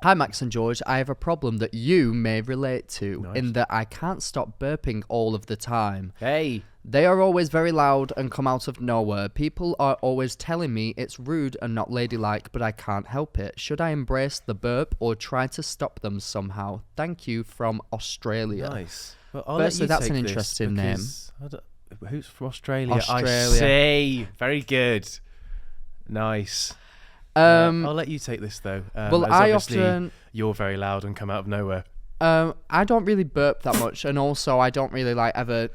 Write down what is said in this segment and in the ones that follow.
Hi, Max and George. I have a problem that you may relate to Nice. in that I can't stop burping all of the time. Hey. They are always very loud and come out of nowhere. People are always telling me it's rude and not ladylike, but I can't help it. Should I embrace the burp or try to stop them somehow? Thank you from Australia. Nice. Well, Firstly, that's an interesting name. Who's from Australia? Australia. I see. Very good. Nice. I'll let you take this though. Well, You're very loud and come out of nowhere. I don't really burp that much, and also I don't really ever,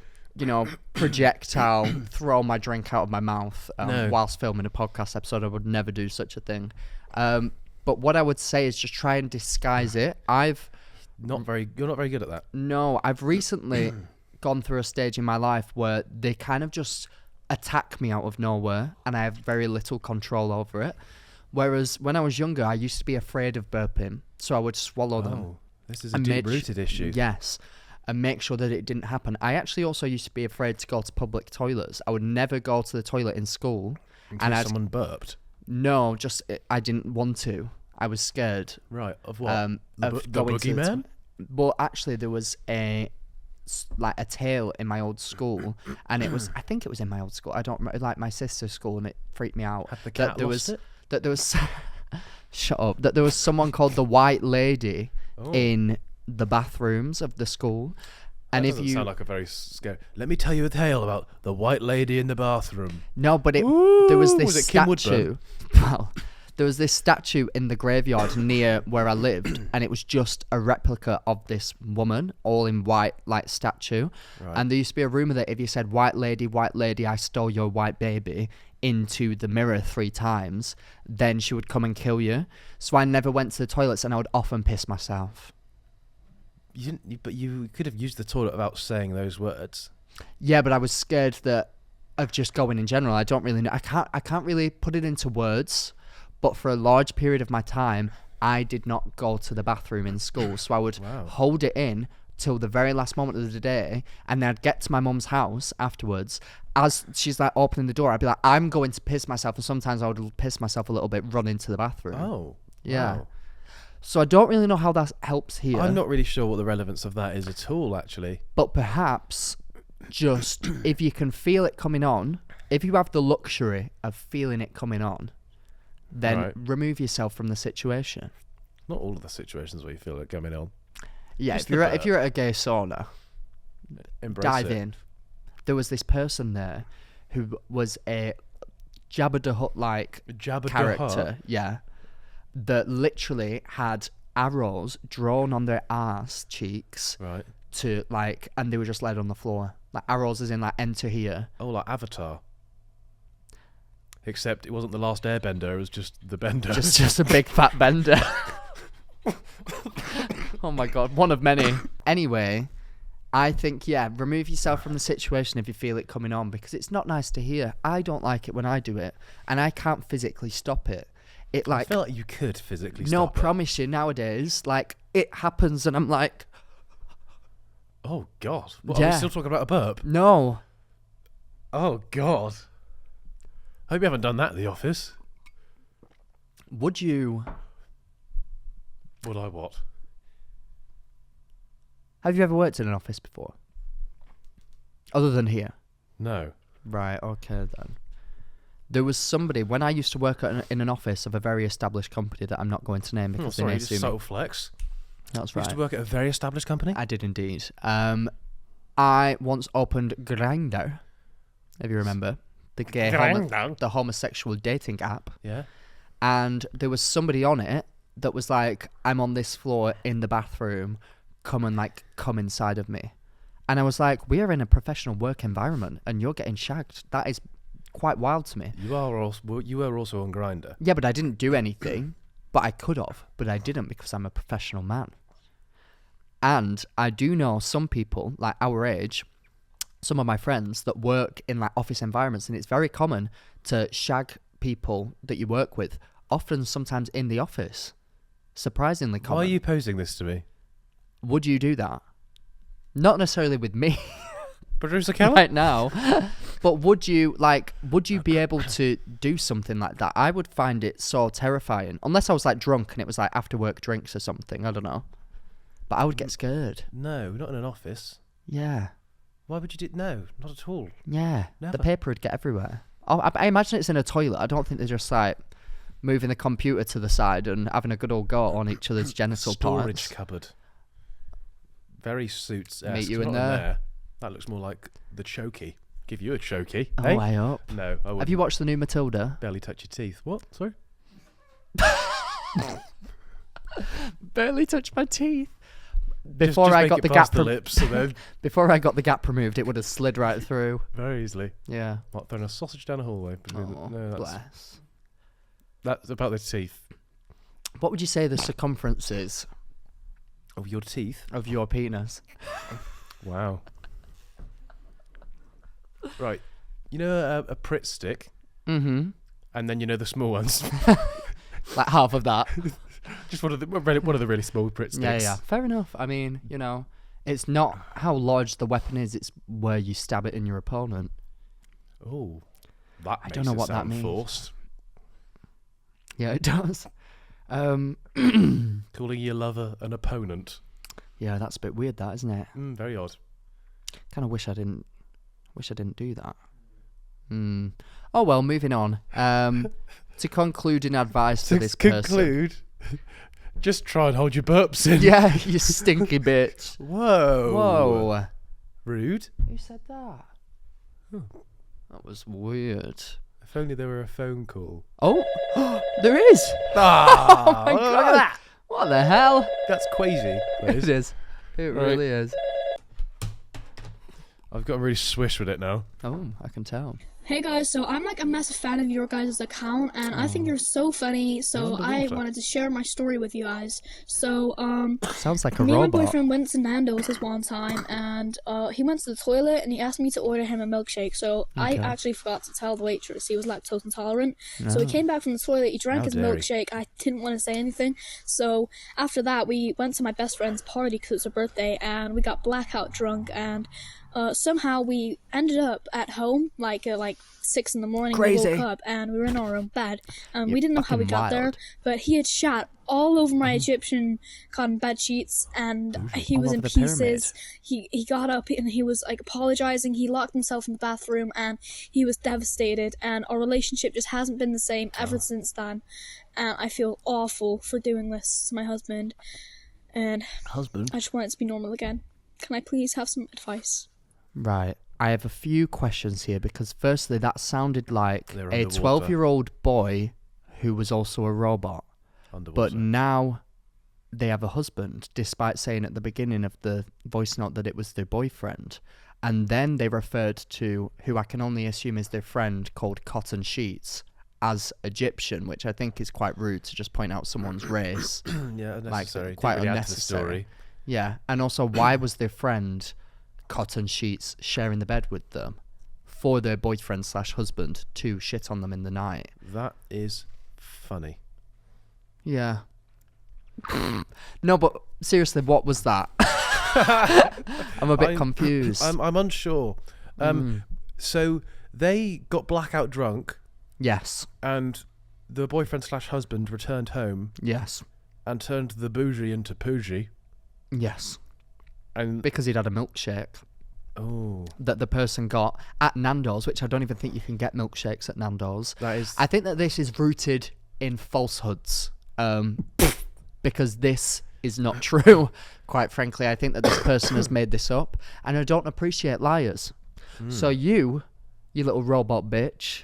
projectile throw my drink out of my mouth whilst filming a podcast episode. I would never do such a thing. But what I would say is just try and disguise it. You're not very good at that. No, I've recently gone through a stage in my life where they kind of just attack me out of nowhere, and I have very little control over it. Whereas when I was younger, I used to be afraid of burping, so I would swallow them. Oh, this is a deep-rooted issue. Yes, and make sure that it didn't happen. I actually also used to be afraid to go to public toilets. I would never go to the toilet in school. Until someone burped? No, I didn't want to. I was scared. Right, of what? The boogeyman? Well, actually, there was a tale in my old school, and I think it was in my old school. I don't remember, my sister's school, and it freaked me out. Had the cat lost it? That there was shut up, that there was someone called the White Lady in the bathrooms of the school. And that doesn't sound like a very scary. Let me tell you a tale about the White Lady in the bathroom. No, but there was this statue. Well, there was this statue in the graveyard near where I lived, and it was just a replica of this woman, all in white, statue. Right. And there used to be a rumour that if you said, white lady, I stole your white baby," into the mirror 3 times, then she would come and kill you. So I never went to the toilets, and I would often piss myself. But you could have used the toilet without saying those words. Yeah, but I was scared of just going in general. I don't really know. I can't really put it into words. But for a large period of my time, I did not go to the bathroom in school. So I would hold it in till the very last moment of the day, and then I'd get to my mum's house afterwards. As she's opening the door, I'd be like, I'm going to piss myself. And sometimes I would piss myself a little bit, run into the bathroom. Oh, yeah. Wow. So I don't really know how that helps here. I'm not really sure what the relevance of that is at all, actually. But perhaps just if you can feel it coming on, if you have the luxury of feeling it coming on, then remove yourself from the situation. Not all of the situations where you feel it coming on. Yeah, if you're at a gay sauna, dive in. There was this person there who was a Jabba the Hutt-like character. Yeah, that literally had arrows drawn on their arse cheeks. Right. And they were just laid on the floor. Arrows as in enter here. Oh, like Avatar. Except it wasn't the last airbender, it was just the bender. Just a big fat bender. Oh my god, one of many. Anyway, I think, remove yourself from the situation if you feel it coming on, because it's not nice to hear. I don't like it when I do it, and I can't physically stop it. I feel like you could physically stop it. No, promise you, nowadays, it happens, and I'm like... Oh god. What, are we still talking about a burp? No. Oh god. I hope you haven't done that at the office. Would you? Would I what? Have you ever worked in an office before? Other than here? No. Right, okay then. There was somebody, when I used to work in an office of a very established company that I'm not going to name because they may sue me. Subtle flex. That's right. You used to work at a very established company? I did indeed. I once opened Grindr, if you remember. The homosexual dating app. Yeah. And there was somebody on it that was like, I'm on this floor in the bathroom, come inside of me. And I was like, we are in a professional work environment and you're getting shagged. That is quite wild to me. You were also on Grindr. Yeah, but I didn't do anything. But I could have, but I didn't because I'm a professional man. And I do know some people, our age, some of my friends that work in office environments, and it's very common to shag people that you work with, often sometimes in the office. Surprisingly common. Why are you posing this to me? Would you do that? Not necessarily with me. Producer Callum? Right now. But would you be able to do something like that? I would find it so terrifying. Unless I was like drunk and it was like after work drinks or something. I don't know. But I would get scared. No, not in an office. Yeah. Why would you do? No, not at all. Yeah. Never. The paper would get everywhere. Oh, I imagine it's in a toilet. I don't think they're just like moving the computer to the side and having a good old go on each other's genital Storage parts. cupboard. Very suits. Meet you not in there. That looks more like the chokey. Give you a chokey. Oh, hey? I hope. No, I wouldn't. Have you watched the new Matilda? Barely touch your teeth. What? Sorry? Barely touch my teeth. Before Before just I make got it the past gap the lips, and then before I got the gap removed, it would have slid right through. very easily. Yeah. What, throwing a sausage down a hallway? Oh, No, bless. that's about the teeth. What would you say the circumference is Of your teeth? of your penis? Wow. Right. You know a Pritt stick? Mm-hmm. And then you know the small ones? Like half of that. Just one of the really small Pritt sticks. Yeah. Fair enough. I mean, it's not how large the weapon is, it's where you stab it in your opponent. Oh, that I don't know what that sound means. Forced. Yeah, it does. Calling your lover an opponent. Yeah, that's a bit weird, that, isn't it? Very odd. Kind of wish I didn't do that. Oh well, moving on. To concluding advice to this person. Just try and hold your burps in. Yeah, you stinky bitch. Whoa. Rude. Who said that? That was weird. If only there were a phone call. Oh, there is. Ah, Oh my look god. at that. What the hell? That's crazy. It is. It really is. I've got really swish with it now. Oh, I can tell. Hey guys, so I'm like a massive fan of your guys' account, and I think you're so funny, so I wanted to share my story with you guys. So, Sounds like a me robot. and my boyfriend went to Nando's this one time, and he went to the toilet, and he asked me to order him a milkshake, so I actually forgot to tell the waitress he was lactose intolerant. So he came back from the toilet, he drank his milkshake, I didn't want to say anything, so after that we went to my best friend's party because it's her birthday, and we got blackout drunk, and somehow we ended up at home like 6 in the morning. Crazy. We woke up and we were in our own bed. We didn't know how we fucking got there, wild. but he had shat all over my Egyptian cotton bed sheets, and he all was over in the pieces. He got up and he was like apologizing. He locked himself in the bathroom and he was devastated. And our relationship just hasn't been the same ever since then. And I feel awful for doing this to my husband. And Husband? I just want it to be normal again. Can I please have some advice? Right. I have a few questions here because firstly, that sounded like They're a underwater. 12-year-old boy who was also a robot. Underwater. But now they have a husband, despite saying at the beginning of the voice note that it was their boyfriend. And then they referred to who I can only assume is their friend called Cotton Sheets as Egyptian, which I think is quite rude to just point out someone's race. Yeah, unnecessary. Quite Didn't really add to the unnecessary. story. Yeah, and also why was their friend Cotton Sheets sharing the bed with them for their boyfriend/husband to shit on them in the night? That is funny. Yeah. No, but seriously, what was that? I'm a bit confused. I'm unsure. So they got blackout drunk, Yes. and the boyfriend/husband returned home Yes. and turned the bougie into Poogie. Yes. And Because he'd had a milkshake oh, that the person got at Nando's, which I don't even think you can get milkshakes at Nando's. that is. I think that this is rooted in falsehoods, because this is not true. Quite frankly, I think that this person has made this up, and I don't appreciate liars. So you little robot bitch,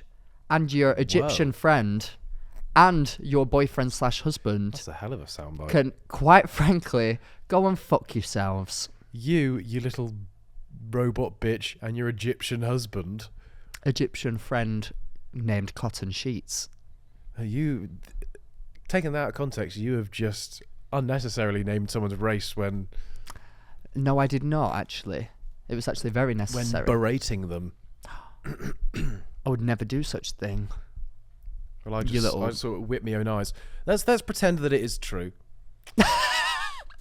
and your Egyptian friend, and your boyfriend/husband That's a hell of a soundbite. can, quite frankly, go and fuck yourselves. You little robot bitch, and your Egyptian husband. Egyptian friend named Cotton Sheets. You, taking that out of context, you have just unnecessarily named someone's race when No, I did not, actually. It was actually very necessary. berating them. I would never do such a thing. Well, I You little- I sort of whip my own eyes. Let's pretend that it is true.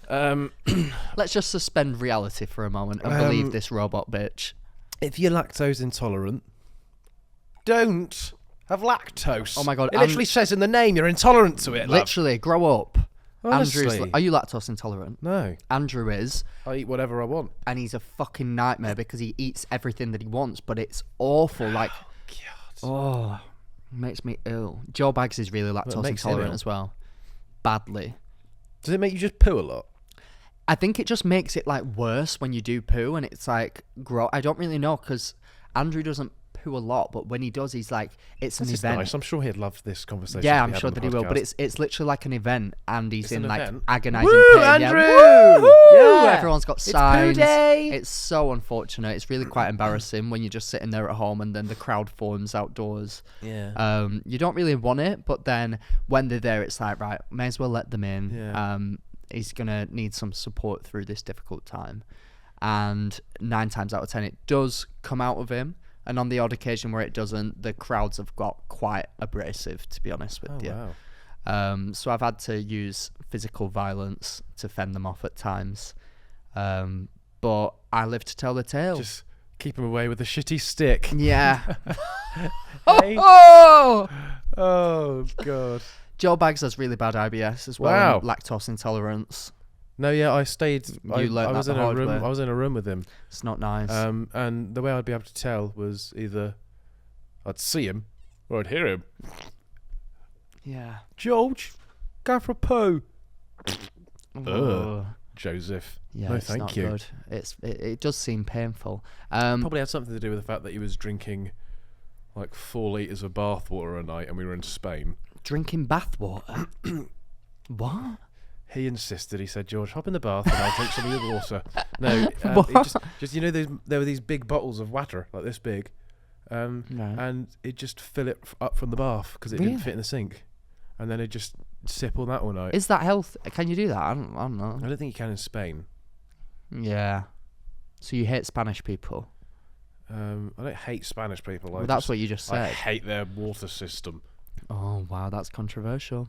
Let's just suspend reality for a moment and believe this robot bitch. If you're lactose intolerant, don't have lactose. Oh my God, It literally says in the name you're intolerant to it. Literally, grow up. Honestly. Are you lactose intolerant? No. Andrew is. I eat whatever I want. And he's a fucking nightmare because he eats everything that he wants, but it's awful. Like, God. Makes me ill. Joe Bags is really lactose intolerant as well. Badly. Does it make you just poo a lot? I think it just makes it like worse when you do poo, and it's like I don't really know because Andrew doesn't poo a lot, but when he does, he's like, it's an event. Nice. I'm sure he'd love this conversation. Yeah, I'm sure that he will. But it's literally like an event, and he's in like agonising pain. Andrew! Yeah. Woo! Yeah, everyone's got signs. It's poo day. It's so unfortunate. It's really quite embarrassing when you're just sitting there at home and then the crowd forms outdoors. Yeah. You don't really want it, but then when they're there, it's like, right, may as well let them in. Yeah. He's gonna need some support through this difficult time, and 9 times out of 10 it does come out of him. And on the odd occasion where it doesn't, the crowds have got quite abrasive, to be honest with you. Wow. So I've had to use physical violence to fend them off at times. But I live to tell the tale. Just keep him away with a shitty stick. Yeah. Hey. Oh! Oh, God. Joe Bags has really bad IBS as well. Wow. And lactose intolerance. No, yeah, I stayed. I was in a room. way. I was in a room with him. It's not nice. And the way I'd be able to tell was either I'd see him or I'd hear him. Yeah. George, go for a poo. Oh. Joseph. Yeah, no, it's thank not you. Good. It does seem painful. Probably had something to do with the fact that he was drinking like 4 litres of bathwater a night, and we were in Spain. Drinking bathwater. What? He insisted. He said, "George, hop in the bath and I'll drink some of your water." No, just you know, there were these big bottles of water, like this big, and he'd just fill it up from the bath because it didn't fit in the sink, and then he'd just sip all that all night. Is that health? Can you do that? I don't know. I don't think you can in Spain. Yeah. So you hate Spanish people? I don't hate Spanish people. Well, that's what you just said. I hate their water system. Oh wow, that's controversial.